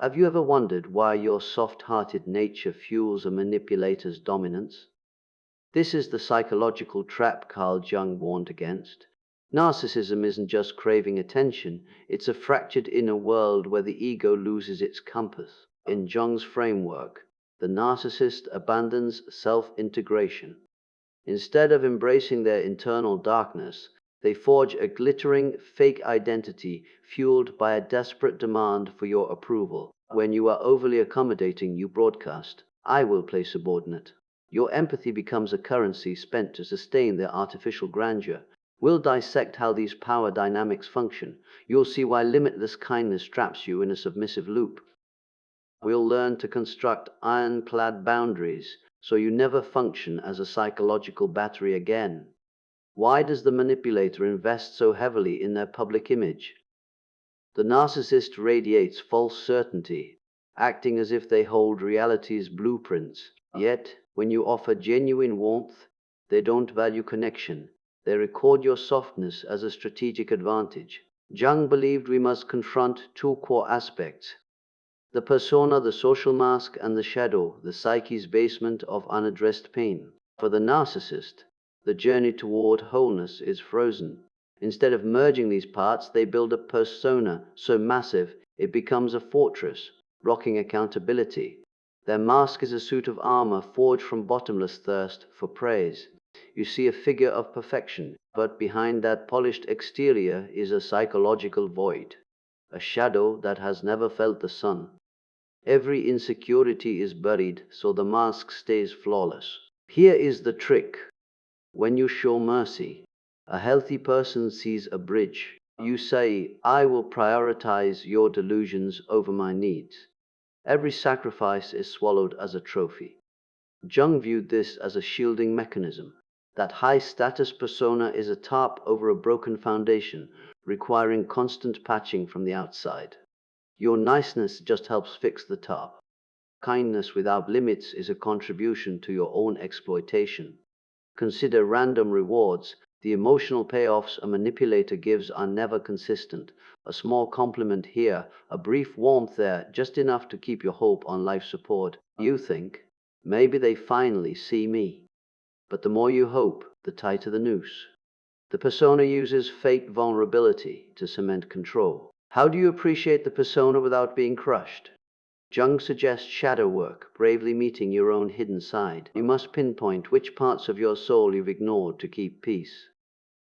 Have you ever wondered why your soft-hearted nature fuels a manipulator's dominance? This is the psychological trap Carl Jung warned against. Narcissism isn't just craving attention, it's a fractured inner world where the ego loses its compass. In Jung's framework, the narcissist abandons self-integration. Instead of embracing their internal darkness, they forge a glittering, fake identity fueled by a desperate demand for your approval. When you are overly accommodating, you broadcast, "I will play subordinate." Your empathy becomes a currency spent to sustain their artificial grandeur. We'll dissect how these power dynamics function. You'll see why limitless kindness traps you in a submissive loop. We'll learn to construct ironclad boundaries so you never function as a psychological battery again. Why does the manipulator invest so heavily in their public image? The narcissist radiates false certainty, acting as if they hold reality's blueprints. Yet, when you offer genuine warmth, they don't value connection. They record your softness as a strategic advantage. Jung believed we must confront two core aspects: the persona, the social mask, and the shadow, the psyche's basement of unaddressed pain. For the narcissist, the journey toward wholeness is frozen. Instead of merging these parts, they build a persona so massive it becomes a fortress, blocking accountability. Their mask is a suit of armor forged from bottomless thirst for praise. You see a figure of perfection, but behind that polished exterior is a psychological void, a shadow that has never felt the sun. Every insecurity is buried so the mask stays flawless. Here is the trick. When you show mercy, a healthy person sees a bridge. You say, "I will prioritize your delusions over my needs." Every sacrifice is swallowed as a trophy. Jung viewed this as a shielding mechanism. That high-status persona is a tarp over a broken foundation, requiring constant patching from the outside. Your niceness just helps fix the top. Kindness without limits is a contribution to your own exploitation. Consider random rewards. The emotional payoffs a manipulator gives are never consistent. A small compliment here, a brief warmth there, just enough to keep your hope on life support. You think, maybe they finally see me. But the more you hope, the tighter the noose. The persona uses fake vulnerability to cement control. How do you appreciate the persona without being crushed? Jung suggests shadow work, bravely meeting your own hidden side. You must pinpoint which parts of your soul you've ignored to keep peace.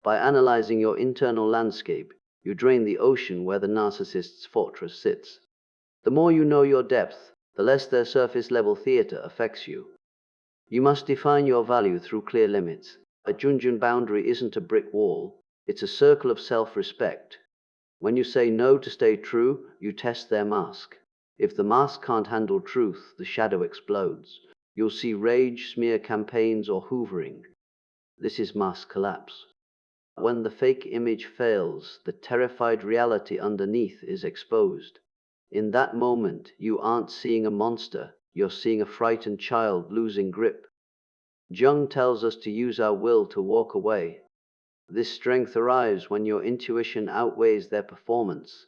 By analyzing your internal landscape, you drain the ocean where the narcissist's fortress sits. The more you know your depth, the less their surface-level theater affects you. You must define your value through clear limits. A Jungian boundary isn't a brick wall, it's a circle of self-respect. When you say no to stay true, you test their mask. If the mask can't handle truth, the shadow explodes. You'll see rage, smear campaigns, or hoovering. This is mask collapse. When the fake image fails, the terrified reality underneath is exposed. In that moment, you aren't seeing a monster, you're seeing a frightened child losing grip. Jung tells us to use our will to walk away. This strength arrives when your intuition outweighs their performance.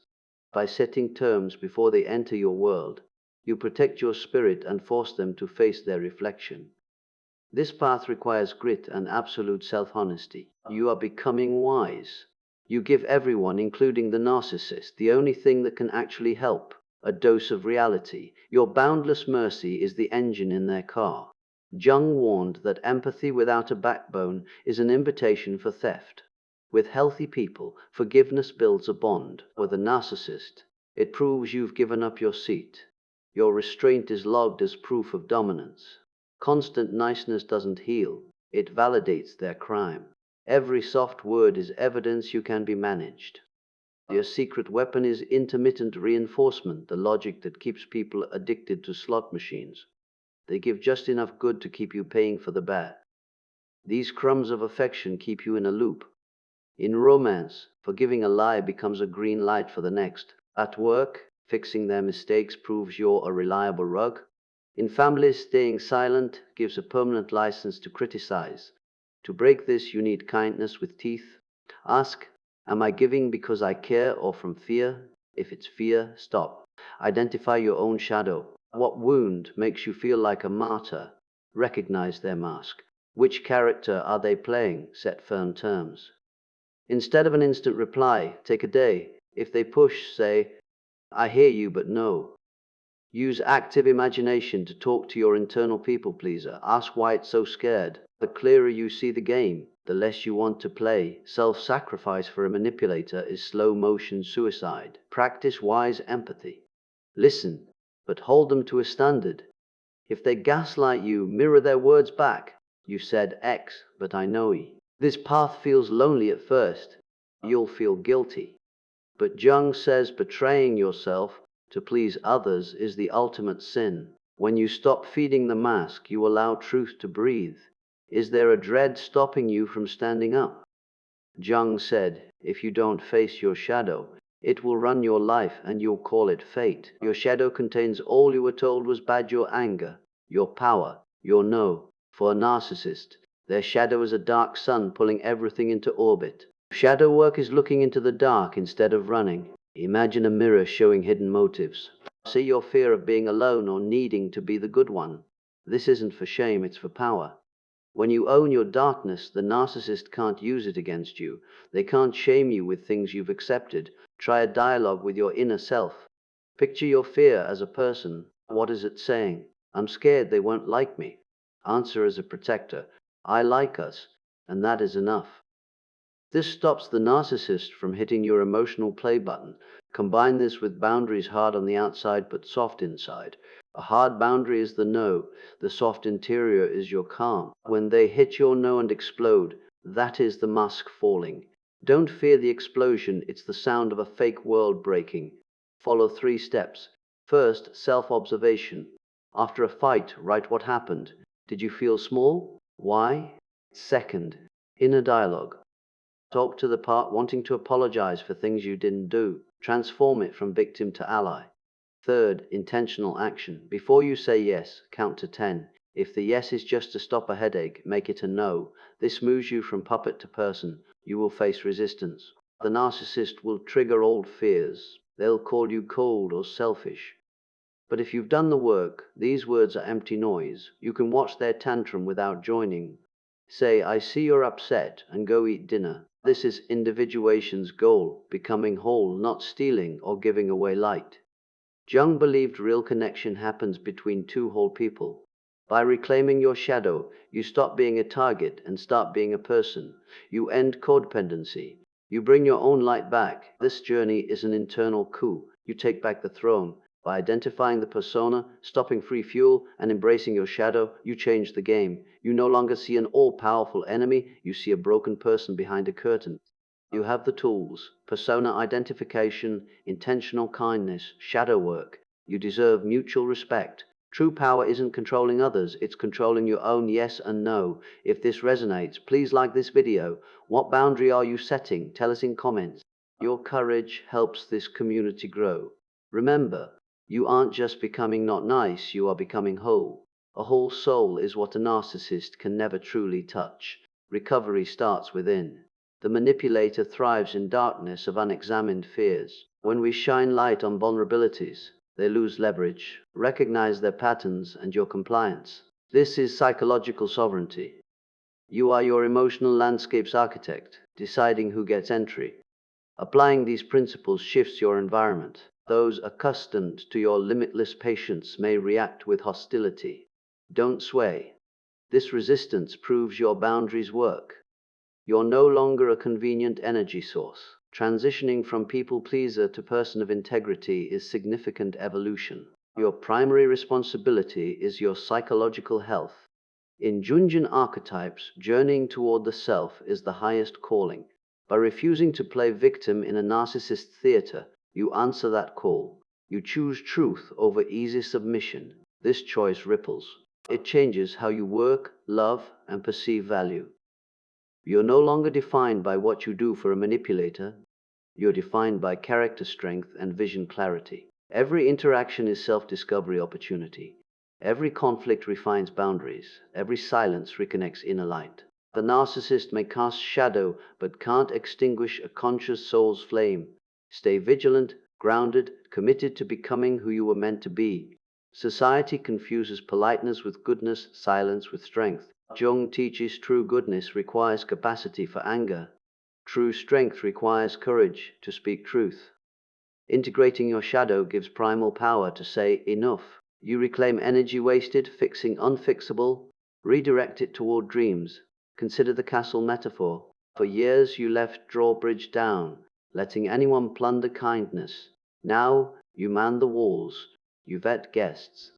By setting terms before they enter your world, you protect your spirit and force them to face their reflection. This path requires grit and absolute self-honesty. You are becoming wise. You give everyone, including the narcissist, the only thing that can actually help: a dose of reality. Your boundless mercy is the engine in their car. Jung warned that empathy without a backbone is an invitation for theft. With healthy people, forgiveness builds a bond. With a narcissist, it proves you've given up your seat. Your restraint is logged as proof of dominance. Constant niceness doesn't heal, it validates their crime. Every soft word is evidence you can be managed. Your secret weapon is intermittent reinforcement, the logic that keeps people addicted to slot machines. They give just enough good to keep you paying for the bad. These crumbs of affection keep you in a loop. In romance, forgiving a lie becomes a green light for the next. At work, fixing their mistakes proves you're a reliable rug. In families, staying silent gives a permanent license to criticize. To break this, you need kindness with teeth. Ask, am I giving because I care or from fear? If it's fear, stop. Identify your own shadow. What wound makes you feel like a martyr? Recognize their mask. Which character are they playing? Set firm terms. Instead of an instant reply, take a day. If they push, say, I hear you, but no. Use active imagination to talk to your internal people pleaser. Ask why it's so scared. The clearer you see the game, the less you want to play. Self-sacrifice for a manipulator is slow-motion suicide. Practice wise empathy. Listen, but hold them to a standard. If they gaslight you, mirror their words back. You said X, but I know Y. This path feels lonely at first. You'll feel guilty. But Jung says betraying yourself to please others is the ultimate sin. When you stop feeding the mask, you allow truth to breathe. Is there a dread stopping you from standing up? Jung said, if you don't face your shadow, it will run your life and you'll call it fate. Your shadow contains all you were told was bad: your anger, your power, your no. For a narcissist, their shadow is a dark sun pulling everything into orbit. Shadow work is looking into the dark instead of running. Imagine a mirror showing hidden motives. See your fear of being alone or needing to be the good one. This isn't for shame, it's for power. When you own your darkness, the narcissist can't use it against you. They can't shame you with things you've accepted. Try a dialogue with your inner self. Picture your fear as a person. What is it saying? I'm scared they won't like me. Answer as a protector. I like us, and that is enough. This stops the narcissist from hitting your emotional play button. Combine this with boundaries hard on the outside but soft inside. A hard boundary is the no, the soft interior is your calm. When they hit your no and explode, that is the mask falling. Don't fear the explosion, it's the sound of a fake world breaking. Follow 3 steps. First, self-observation. After a fight, write what happened. Did you feel small? Why? Second, inner dialogue. Talk to the part wanting to apologize for things you didn't do. Transform it from victim to ally. Third, intentional action. Before you say yes, count to 10. If the yes is just to stop a headache, make it a no. This moves you from puppet to person. You will face resistance. The narcissist will trigger old fears. They'll call you cold or selfish. But if you've done the work, these words are empty noise. You can watch their tantrum without joining. Say, I see you're upset, and go eat dinner. This is individuation's goal, becoming whole, not stealing or giving away light. Jung believed real connection happens between 2 whole people. By reclaiming your shadow, you stop being a target and start being a person. You end codependency. You bring your own light back. This journey is an internal coup. You take back the throne. By identifying the persona, stopping free fuel, and embracing your shadow, you change the game. You no longer see an all-powerful enemy, you see a broken person behind a curtain. You have the tools: persona identification, intentional kindness, shadow work. You deserve mutual respect. True power isn't controlling others, it's controlling your own yes and no. If this resonates, please like this video. What boundary are you setting? Tell us in comments. Your courage helps this community grow. Remember, you aren't just becoming not nice, you are becoming whole. A whole soul is what a narcissist can never truly touch. Recovery starts within. The manipulator thrives in darkness of unexamined fears. When we shine light on vulnerabilities, they lose leverage. Recognize their patterns and your compliance. This is psychological sovereignty. You are your emotional landscape's architect, deciding who gets entry. Applying these principles shifts your environment. Those accustomed to your limitless patience may react with hostility. Don't sway. This resistance proves your boundaries work. You're no longer a convenient energy source. Transitioning from people pleaser to person of integrity is significant evolution. Your primary responsibility is your psychological health. In Jungian archetypes, journeying toward the self is the highest calling. By refusing to play victim in a narcissist theater, you answer that call. You choose truth over easy submission. This choice ripples. It changes how you work, love, and perceive value. You're no longer defined by what you do for a manipulator. You're defined by character strength and vision clarity. Every interaction is self-discovery opportunity. Every conflict refines boundaries. Every silence reconnects inner light. The narcissist may cast shadow, but can't extinguish a conscious soul's flame. Stay vigilant, grounded, committed to becoming who you were meant to be. Society confuses politeness with goodness, silence with strength. Jung teaches true goodness requires capacity for anger. True strength requires courage to speak truth. Integrating your shadow gives primal power to say enough. You reclaim energy wasted, fixing unfixable, redirect it toward dreams. Consider the castle metaphor. For years you left drawbridge down, letting anyone plunder kindness. Now you man the walls, you vet guests.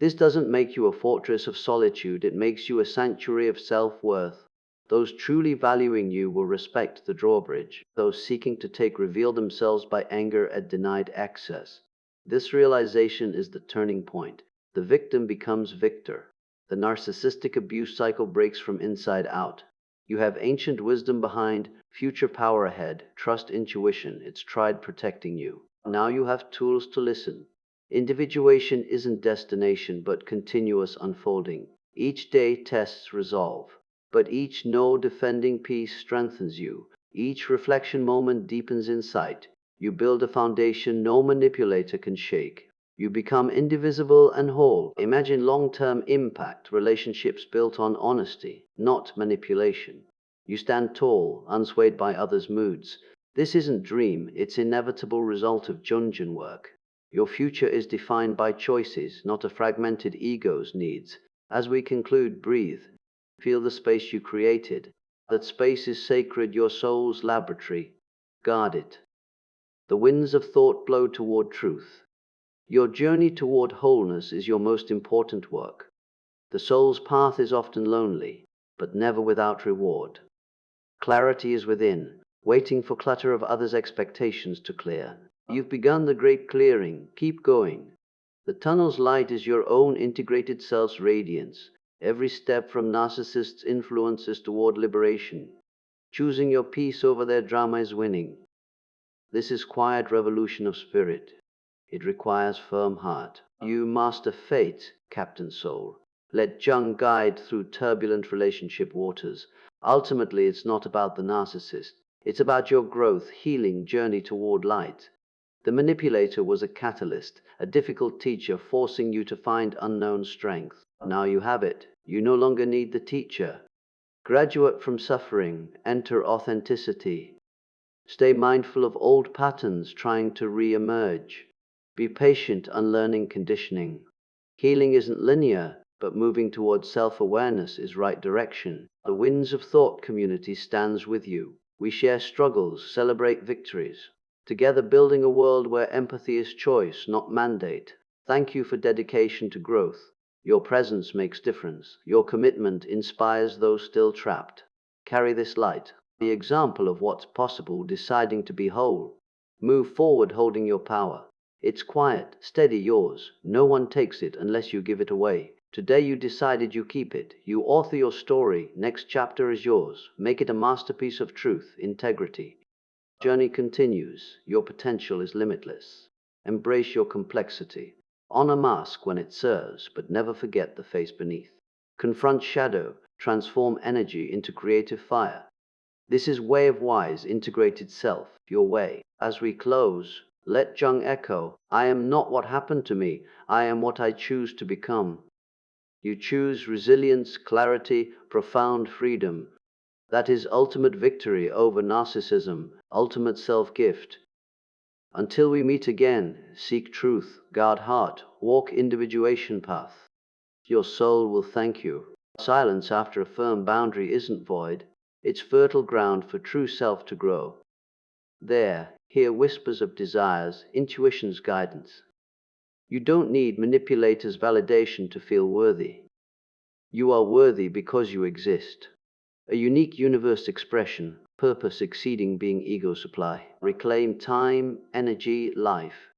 This doesn't make you a fortress of solitude, it makes you a sanctuary of self-worth. Those truly valuing you will respect the drawbridge. Those seeking to take reveal themselves by anger at denied access. This realization is the turning point. The victim becomes victor. The narcissistic abuse cycle breaks from inside out. You have ancient wisdom behind, future power ahead. Trust intuition, it's tried protecting you. Now you have tools to listen. Individuation isn't destination but continuous unfolding. Each day tests resolve. But each no defending piece strengthens you. Each reflection moment deepens insight. You build a foundation no manipulator can shake. You become indivisible and whole. Imagine long-term impact, relationships built on honesty, not manipulation. You stand tall, unswayed by others' moods. This isn't dream, it's inevitable result of Jungian work. Your future is defined by choices, not a fragmented ego's needs. As we conclude, breathe. Feel the space you created. That space is sacred, your soul's laboratory. Guard it. The winds of thought blow toward truth. Your journey toward wholeness is your most important work. The soul's path is often lonely, but never without reward. Clarity is within, waiting for clutter of others' expectations to clear. You've begun the great clearing. Keep going. The tunnel's light is your own integrated self's radiance. Every step from narcissists' influences toward liberation. Choosing your peace over their drama is winning. This is quiet revolution of spirit. It requires firm heart. You master fate, Captain Soul. Let Jung guide through turbulent relationship waters. Ultimately, it's not about the narcissist. It's about your growth, healing journey toward light. The manipulator was a catalyst, a difficult teacher forcing you to find unknown strength. Now you have it. You no longer need the teacher. Graduate from suffering, enter authenticity. Stay mindful of old patterns trying to re-emerge. Be patient, unlearning conditioning. Healing isn't linear, but moving towards self-awareness is right direction. The Winds of Thought community stands with you. We share struggles, celebrate victories. Together building a world where empathy is choice, not mandate. Thank you for dedication to growth. Your presence makes difference. Your commitment inspires those still trapped. Carry this light, the example of what's possible, deciding to be whole. Move forward holding your power. It's quiet, steady, yours. No one takes it unless you give it away. Today you decided you keep it. You author your story. Next chapter is yours. Make it a masterpiece of truth, integrity. Journey continues. Your potential is limitless. Embrace your complexity. Honor mask when it serves, but never forget the face beneath. Confront shadow. Transform energy into creative fire. This is Way of Wise, integrated self, your way. As we close, let Jung echo, I am not what happened to me, I am what I choose to become. You choose resilience, clarity, profound freedom. That is ultimate victory over narcissism, ultimate self-gift. Until we meet again, seek truth, guard heart, walk individuation path. Your soul will thank you. Silence after a firm boundary isn't void. It's fertile ground for true self to grow. There, hear whispers of desires, intuition's guidance. You don't need manipulators' validation to feel worthy. You are worthy because you exist. A unique universe expression, purpose exceeding being ego supply. Reclaim time, energy, life.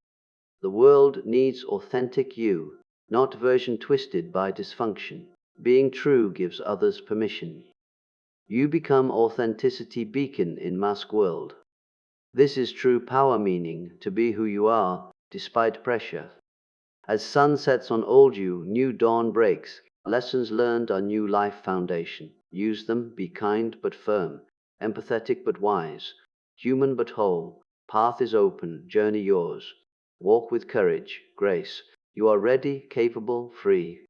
The world needs authentic you, not version twisted by dysfunction. Being true gives others permission. You become authenticity beacon in mask world. This is true power, meaning to be who you are, despite pressure. As sun sets on old you, new dawn breaks. Lessons learned are new life foundation. Use them, be kind but firm, empathetic but wise, human but whole. Path is open, journey yours. Walk with courage, grace. You are ready, capable, free.